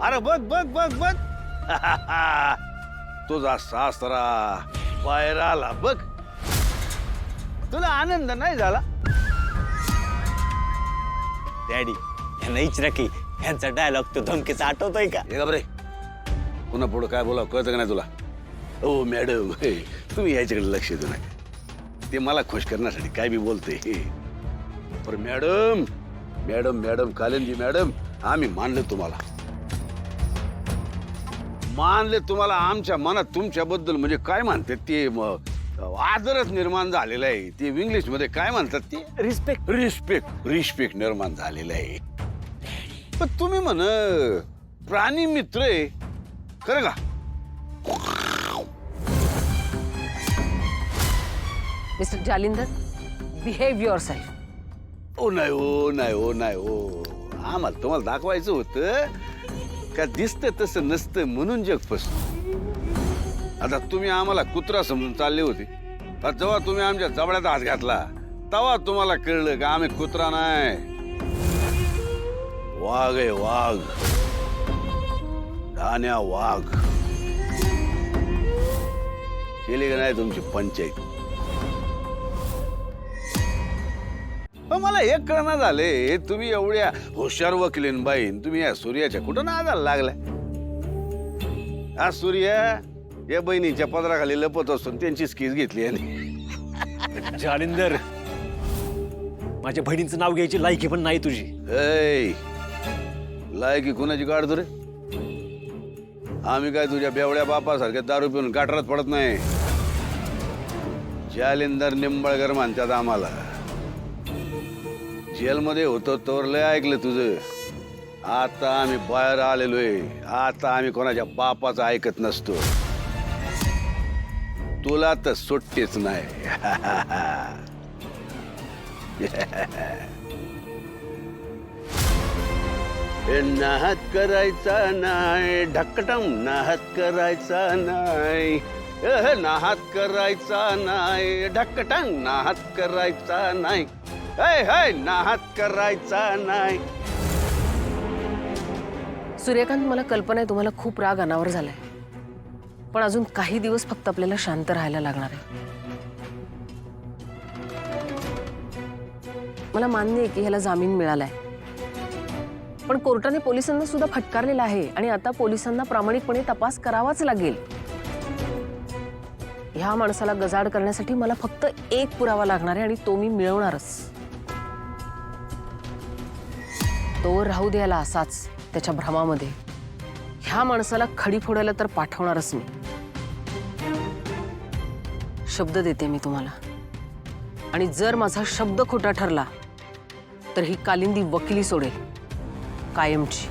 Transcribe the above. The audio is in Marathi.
अरे बघ बघ बघ बघ तुझा सासरा बाहेर आला बघ. तुला आनंद नाही झाला? डॅडी यांना इचरा की यांचा डायलॉग तो धमकीचा आठवतोय का? हे बरे पुन्हा पुढं काय बोलावं कळतं का नाही तुला? हो मॅडम तुम्ही याच्याकडे लक्ष देऊ नका. ते मला खुश करण्यासाठी काय बी बोलते. पण madam madam madam Kalindi madam आम्ही मानले तुम्हाला. मानले तुम्हाला. आमच्या मनात तुमच्याबद्दल म्हणजे काय म्हणतात ते आदरच निर्माण झालेला आहे. ते इंग्लिश मध्ये काय म्हणतात ते रिस्पेक्ट. रिस्पेक्ट रिस्पेक्ट निर्माण झालेलं आहे. पण तुम्ही म्हण प्राणी मित्र आहे खरं का? Mister Jalindar, behave yourself. ओ नाही ओ नाही ओ नाही ओ. आम्हाला तुम्हाला दाखवायचं होतं का दिसतं तसं नसतं म्हणून जग फसतं. आता तुम्ही आम्हाला कुत्रा समजून चालले होते. जेव्हा तुम्ही आमच्या जबड्यात हात घातला तेव्हा तुम्हाला कळलं का आम्ही कुत्रा नाही, वाघ आहे वाघ. धान्या वाघ. केली का नाही तुमची पंचायत? पण मला एक कळना झाले तुम्ही एवढ्या हुशार वकिलीन बाईन तुम्ही या सूर्याच्या कुठं नादाला लागलाय? हा सूर्य या बहिणीच्या पदराखाली लपत असतो त्यांची स्कीज घेतली आणि जालिंदर माझ्या बहिणीचं नाव घ्यायची लायकी पण नाही तुझी. ऐ लायकी कुणाची काढतो रे? आम्ही काय तुझ्या बेवड्या बापासारख्या दारू पिऊन गाठरात पडत नाही. जालिंदर निंबाळकर म्हणतात आम्हाला. जेलमध्ये होतो तोवर लय ऐकलं तुझं. आता आम्ही बाहेर आलेलोय. आता आम्ही कोणाच्या बापाचं ऐकत नसतो. तुला तर सुट्टीच नाही. नाहत करायचा नाही ढकटम. नाहत करायचा नाही. नाहत करायचा नाही ढकटंग. नाहत करायचा नाही. नाहत करायचा नाही. सूर्यकांत, मला कल्पना आहे तुम्हाला खूप राग अनावर झालाय. पण अजून काही दिवस फक्त आपल्याला शांत राहायला लागणार आहे. मला मान्य आहे की ह्याला जामीन मिळालाय, पण कोर्टाने पोलिसांना सुद्धा फटकारलेला आहे आणि आता पोलिसांना प्रामाणिकपणे तपास करावाच लागेल. ह्या माणसाला गजाड करण्यासाठी मला फक्त एक पुरावा लागणार आहे आणि तो मी मिळवणारच. तो राहू द्यायला असाच त्याच्या भ्रमामध्ये. ह्या माणसाला खडी फोडायला तर पाठवणारच मी. शब्द देते मी तुम्हाला. आणि जर माझा शब्द खोटा ठरला तर ही कालिंदी वकिली सोडेल कायमची.